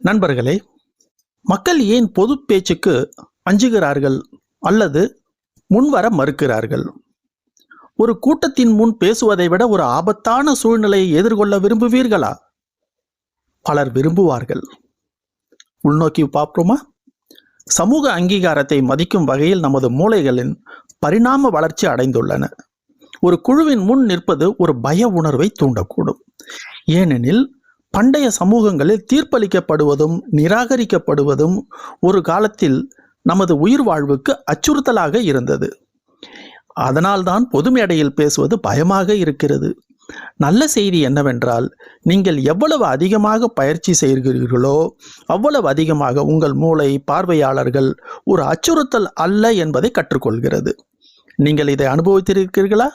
நண்பர்களே, மக்கள் ஏன் பொது பேச்சுக்கு அஞ்சுகிறார்கள் அல்லது முன்வர மறுக்கிறார்கள்? ஒரு கூட்டத்தின் முன் பேசுவதை விட ஒரு ஆபத்தான சூழ்நிலையை எதிர்கொள்ள விரும்புவீர்களா? பலர் விரும்புவார்கள். உள்நோக்கி பார்ப்போமா? சமூக அங்கீகாரத்தை மதிக்கும் வகையில் நமது மூளைகளின் பரிணாம வளர்ச்சி அடைந்துள்ளன. ஒரு குழுவின் முன் நிற்பது ஒரு பய உணர்வை தூண்டக்கூடும். ஏனெனில் பண்டைய சமூகங்களில் தீர்ப்பளிக்கப்படுவதும் நிராகரிக்கப்படுவதும் ஒரு காலத்தில் நமது உயிர் வாழ்வுக்கு அச்சுறுத்தலாக இருந்தது. அதனால்தான் பொது மேடையில் பேசுவது பயமாக இருக்கிறது. நல்ல செய்தி என்னவென்றால், நீங்கள் எவ்வளவு அதிகமாக பயிற்சி செய்கிறீர்களோ அவ்வளவு அதிகமாக உங்கள் மூளை பார்வையாளர்கள் ஒரு அச்சுறுத்தல் அல்ல என்பதை கற்றுக்கொள்கிறது. நீங்கள் இதை அனுபவித்திருக்கிறீர்களா?